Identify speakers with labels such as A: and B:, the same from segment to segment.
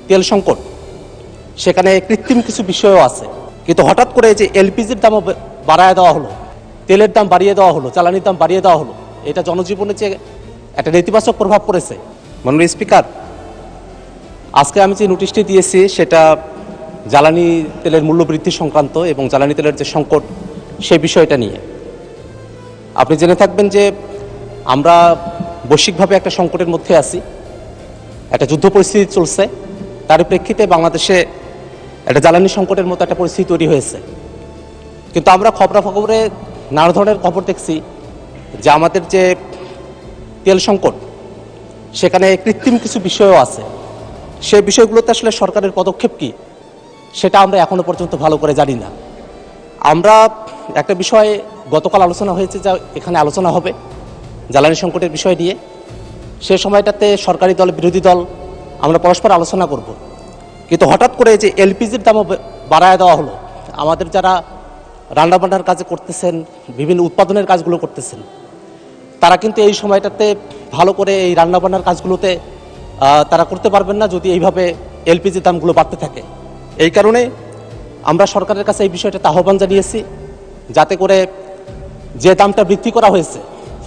A: তেল সংকট, সেখানে কৃত্রিম কিছু বিষয়ও আছে। কিন্তু হঠাৎ করে যে এলপিজির দামও বাড়ায় দেওয়া হলো, তেলের দাম বাড়িয়ে দেওয়া হলো, জ্বালানির দাম বাড়িয়ে দেওয়া হলো, এটা জনজীবনে যে একটা নেতিবাচক প্রভাব পড়েছে। মাননীয় স্পিকার, আজকে আমি যে নোটিশটি দিয়েছি সেটা জ্বালানি তেলের মূল্য বৃদ্ধি সংক্রান্ত এবং জ্বালানি তেলের যে সংকট সেই বিষয়টা নিয়ে। আপনি জেনে থাকবেন যে আমরা বৈশ্বিকভাবে একটা সংকটের মধ্যে আছি, একটা যুদ্ধ পরিস্থিতি চলছে। তার প্রেক্ষিতে বাংলাদেশে একটা জ্বালানি সংকটের মতো একটা পরিস্থিতি তৈরি হয়েছে। কিন্তু আমরা খবরাখবরে নানা ধরনের খবর দেখছি যে আমাদের যে তেল সংকট, সেখানে কৃত্রিম কিছু বিষয়ও আছে। সেই বিষয়গুলোতে আসলে সরকারের পদক্ষেপ কী সেটা আমরা এখনো পর্যন্ত ভালো করে জানি না। আমরা একটা বিষয়ে গতকাল আলোচনা হয়েছে, যা এখানে আলোচনা হবে জ্বালানি সংকটের বিষয় নিয়ে। সে সময়টাতে সরকারি দল বিরোধী দল আমরা পরস্পর আলোচনা করব। কিন্তু হঠাৎ করে যে এলপিজির দামও বাড়ায় দেওয়া হলো, আমাদের যারা রান্নাবান্নার কাজ করতেছেন, বিভিন্ন উৎপাদনের কাজগুলো করতেছেন, তারা কিন্তু এই সময়টাতে ভালো করে এই রান্নাবান্নার কাজগুলোতে তারা করতে পারবেন না যদি এইভাবে এলপিজির দামগুলো বাড়তে থাকে। এই কারণে আমরা সরকারের কাছে এই বিষয়টাতে আহ্বান জানিয়েছি, যাতে করে যে দামটা বৃদ্ধি করা হয়েছে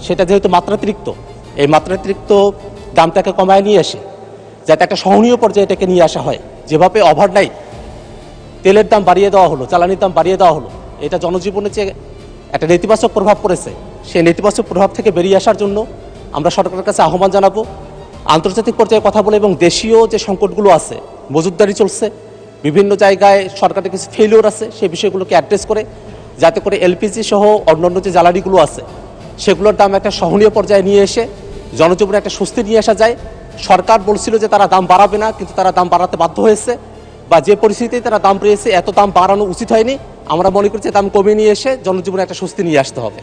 A: সেটা যেহেতু মাত্রাতিরিক্ত, এই মাত্রাতিরিক্ত দামটাকে কমায় নিয়ে এসে যাতে একটা সহনীয় পর্যায়ে এটাকে নিয়ে আসা হয়। যেভাবে ওভারনাইট তেলের দাম বাড়িয়ে দেওয়া হলো, জ্বালানির দাম বাড়িয়ে দেওয়া হলো, এটা জনজীবনে যে একটা নেতিবাচক প্রভাব পড়েছে, সেই নেতিবাচক প্রভাব থেকে বেরিয়ে আসার জন্য আমরা সরকারের কাছে আহ্বান জানাবো। আন্তর্জাতিক পর্যায়ে কথা বলে এবং দেশীয় যে সংকটগুলো আছে, মজুতদারি চলছে, বিভিন্ন জায়গায় সরকারের কিছু ফেলিওর আছে, সেই বিষয়গুলোকে অ্যাড্রেস করে যাতে করে এলপিজি সহ অন্যান্য যে জ্বালানিগুলো আছে সেগুলোর দাম একটা সহনীয় পর্যায়ে নিয়ে এসে জনজীবনে একটা স্বস্তি নিয়ে আসা যায়। সরকার বলছিল যে তারা দাম বাড়াবে না, কিন্তু তারা দাম বাড়াতে বাধ্য হয়েছে, বা যে পরিস্থিতিতে তারা দাম পেয়েছে এত দাম বাড়ানো উচিত হয়নি। আমরা মনে করছি দাম কমিয়ে নিয়ে এসে জনজীবনে একটা স্বস্তি নিয়ে আসতে হবে।